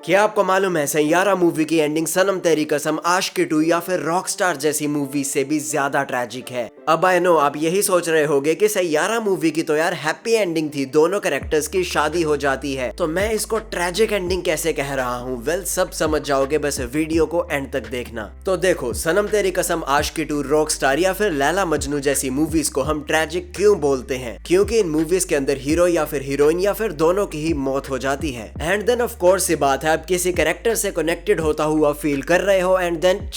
क्या आपको मालूम है सैयारा मूवी की एंडिंग सनम तेरी कसम, आशिकी 2 या फिर रॉकस्टार जैसी मूवी से भी ज्यादा ट्रैजिक है। अब आई नो आप यही सोच रहे होगे कि सैयारा मूवी की तो यार हैप्पी एंडिंग थी, दोनों कैरेक्टर्स की शादी हो जाती है, तो मैं इसको ट्रैजिक एंडिंग कैसे कह रहा हूँ। वेल सब समझ जाओगे, बस वीडियो को एंड तक देखना। तो देखो, सनम तेरी कसम, आशिकी 2, रॉकस्टार या फिर लैला मजनू जैसी मूवीज को हम ट्रैजिक क्यों बोलते हैं? क्योंकि इन मूवीज के अंदर हीरो या फिर हीरोइन या फिर दोनों की ही मौत हो जाती है। एंड देन ऑफ कोर्स ये बात है, आप किसी कैरेक्टर से कनेक्टेड होता हुआ फील कर रहे हो एंड देन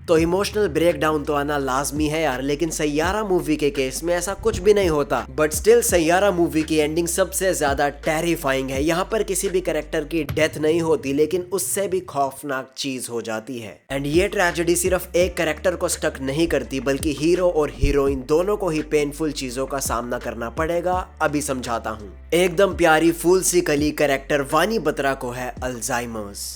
तो इमोशनल ब्रेकडाउन तो आना लाजमी है यार। लेकिन सैयारा मूवी के केस में ऐसा कुछ भी नहीं होता, बट स्टिल सैयारा मूवी की एंडिंग सबसे ज्यादा टेरिफाइंग है। यहाँ पर किसी भी कैरेक्टर की डेथ नहीं होती, लेकिन उससे भी खौफनाक चीज हो जाती है। एंड ये ट्रेजेडी सिर्फ एक कैरेक्टर को स्टक नहीं करती, बल्कि हीरो और हीरोइन दोनों को ही पेनफुल चीजों का सामना करना पड़ेगा। अभी समझाता हूँ। एकदम प्यारी फूल सी कली कैरेक्टर वानी बत्रा को है अल्जाइमर्स,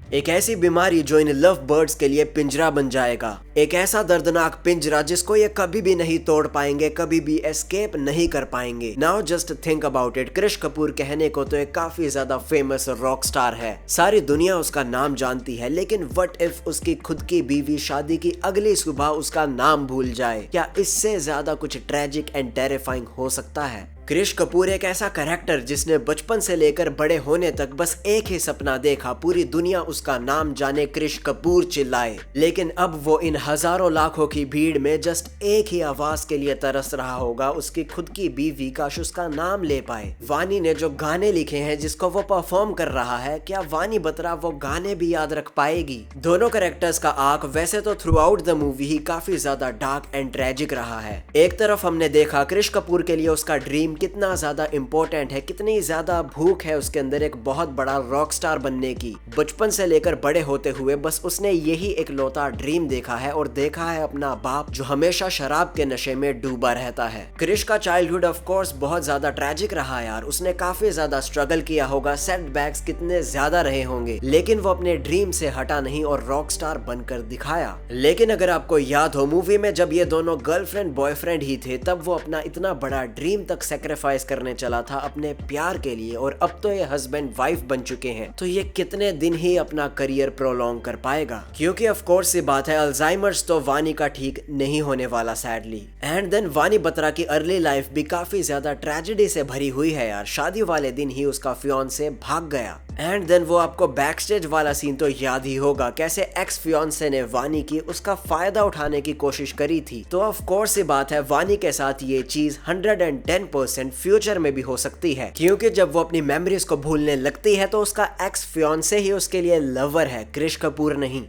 एक ऐसी बीमारी जो इन लव बर्ड्स के लिए पिंजरा बन जाएगा। एक ऐसा दर्दनाक पिंजरा जिसको ये कभी भी नहीं तोड़ पाएंगे, कभी भी एस्केप नहीं कर पाएंगे। Now just think about it. Krish Kapoor कहने को तो एक काफी ज्यादा फेमस रॉक स्टार है, सारी दुनिया उसका नाम जानती है, लेकिन व्हाट इफ उसकी खुद की बीवी शादी की अगली सुबह उसका नाम भूल जाए? क्या इससे ज्यादा कुछ ट्रेजिक एंड टेरिफाइंग हो सकता है? कृष कपूर एक ऐसा कैरेक्टर जिसने बचपन से लेकर बड़े होने तक बस एक ही सपना देखा, पूरी दुनिया उसका नाम जाने, कृष कपूर चिल्लाए। लेकिन अब वो इन हजारों लाखों की भीड़ में जस्ट एक ही आवाज के लिए तरस रहा होगा, उसकी खुद की बीवी काश उसका नाम ले पाए। वानी ने जो गाने लिखे हैं जिसको वो परफॉर्म कर रहा है, क्या वानी बत्रा वो गाने भी याद रख पाएगी? दोनों कैरेक्टर्स का आर्क वैसे तो थ्रू आउट द मूवी ही काफी ज्यादा डार्क एंड ट्रेजिक रहा है। एक तरफ हमने देखा कृष कपूर के लिए उसका ड्रीम कितना ज्यादा इंपॉर्टेंट है, कितनी ज्यादा भूख है उसके अंदर एक बहुत बड़ा रॉक स्टार बनने की। बचपन से लेकर बड़े होते हुए बस उसने यही एक लौता ड्रीम देखा है, और देखा है अपना बाप जो हमेशा शराब के नशे में डूबा रहता है। कृष का चाइल्डहुड ऑफ कोर्स बहुत ज्यादा ट्रैजिक रहा यार, उसने काफी ज्यादा स्ट्रगल किया होगा, सेटबैक्स कितने ज्यादा रहे होंगे, लेकिन वो अपने ड्रीम से हटा नहीं और रॉक स्टार बनकर दिखाया। लेकिन अगर आपको याद हो, मूवी में जब ये दोनों गर्लफ्रेंड बॉयफ्रेंड ही थे, तब वो अपना इतना बड़ा ड्रीम तक सेक्रीफाइस करने चला था अपने प्यार के लिए, और अब तो ये हस्बैंड वाइफ बन चुके हैं, तो ये कितने दिन ही अपना करियर प्रोलॉन्ग कर पाएगा? क्योंकि ऑफ कोर्स ये बात है, अल्जाइमर्स तो वानी का ठीक नहीं होने वाला सैडली। एंड देन वानी बत्रा की अर्ली लाइफ भी काफी ज्यादा ट्रेजेडी से भरी हुई है यार। शादी वाले दिन ही उसका फियांसे भाग गया। एंड देन वो आपको बैक स्टेज वाला सीन तो याद ही होगा, कैसे एक्स फियांसे ने वानी की उसका फायदा उठाने की कोशिश करी थी। तो ऑफ कोर्स ये बात है, वानी के साथ ये चीज 110% फ्यूचर में भी हो सकती है, क्योंकि जब वो अपनी मेमोरीज को भूलने लगती है तो उसका एक्स फियांसे ही उसके लिए लवर है, कृष कपूर नहीं।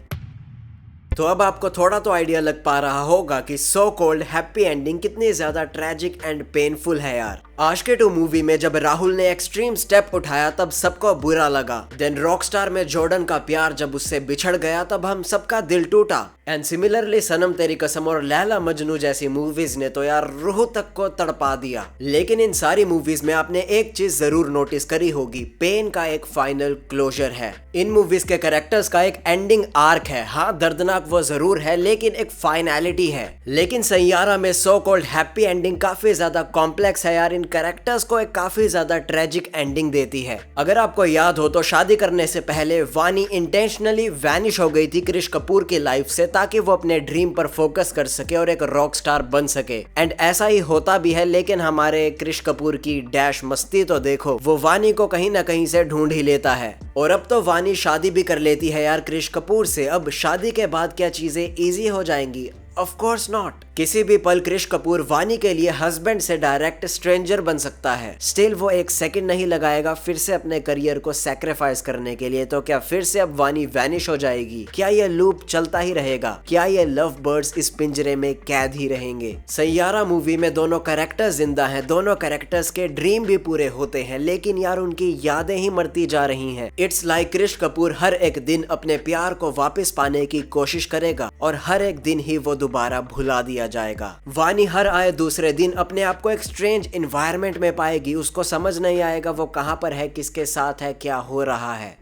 तो अब आपको थोड़ा तो आइडिया लग पा रहा होगा कि सो कॉल्ड हैप्पी एंडिंग कितनी ज्यादा ट्रैजिक एंड पेनफुल है यार। आशिकी 2 मूवी में जब राहुल ने एक्सट्रीम स्टेप उठाया तब सबको बुरा लगा। देन रॉकस्टार में जॉर्डन का प्यार जब उससे बिछड़ गया तब हम सबका दिल टूटा। एंड सिमिलरली सनम तेरी कसम और लैला मजनू जैसी मूवीज ने तो यार रूह तक को तड़पा दिया। लेकिन इन सारी मूवीज में आपने एक चीज जरूर नोटिस करी होगी, पेन का एक फाइनल क्लोजर है। इन मूवीज के कैरेक्टर्स का एक एंडिंग आर्क है। हाँ, दर्दनाक वो जरूर है, लेकिन एक फाइनलिटी है। लेकिन सैयारा में सो कॉल्ड हैप्पी एंडिंग काफी ज्यादा कॉम्प्लेक्स है यार, इन कैरेक्टर्स को एक काफी ज्यादा ट्रेजिक एंडिंग देती है। अगर आपको याद हो तो शादी करने से पहले वानी इंटेंशनली वैनिश हो गई थी कृष कपूर की लाइफ से, ताकि वो अपने ड्रीम पर फोकस कर सके और एक रॉक स्टार बन सके। एंड ऐसा ही होता भी है, लेकिन हमारे कृष कपूर की डैश मस्ती तो देखो, वो वानी को कहीं ना कहीं से ढूंढ ही लेता है। और अब तो वानी शादी भी कर लेती है यार कृष कपूर से। अब शादी के बाद क्या चीजें इजी हो जाएंगी? Of course not. किसी भी पल कृष कपूर वानी के लिए हस्बैंड से डायरेक्ट स्ट्रेंजर बन सकता है। स्टिल वो एक सेकंड नहीं लगाएगा फिर से अपने करियर को सैक्रिफाइस करने के लिए। तो क्या फिर से अब वानी वैनिश हो जाएगी? क्या ये लूप चलता ही रहेगा? क्या ये लव बर्ड्स इस पिंजरे में कैद ही रहेंगे? सैयारा मूवी में दोनों कैरेक्टर जिंदा हैं, दोनों कैरेक्टर्स के ड्रीम भी पूरे होते हैं, लेकिन यार उनकी यादें ही मरती जा रही हैं। इट्स लाइक कृष कपूर हर एक दिन अपने प्यार को वापस पाने की कोशिश करेगा, और हर एक दिन ही वो दोबारा भुला दिया जाएगा। वानी हर आए दूसरे दिन अपने आप को एक स्ट्रेंज एनवायरनमेंट में पाएगी, उसको समझ नहीं आएगा वो कहां पर है, किसके साथ है, क्या हो रहा है।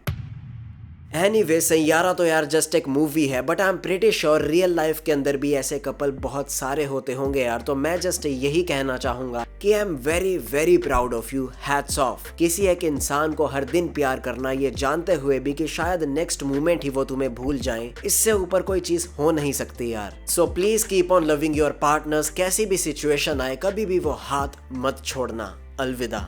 एनीवे सैयारा तो यार जस्ट एक मूवी है, but I am pretty sure real life के अंदर भी ऐसे कपल बहुत सारे होते होंगे यार। तो मैं जस्ट यही कहना चाहूंगा कि I am very very proud of you, hats off. किसी एक इंसान को हर दिन प्यार करना, ये जानते हुए भी कि शायद नेक्स्ट मोमेंट ही वो तुम्हें भूल जाएं, इससे ऊपर कोई चीज हो नहीं सकती यार। So please keep on loving your partners, कैसी भी सिचुएशन आए कभी भी वो हाथ मत छोड़ना। अलविदा।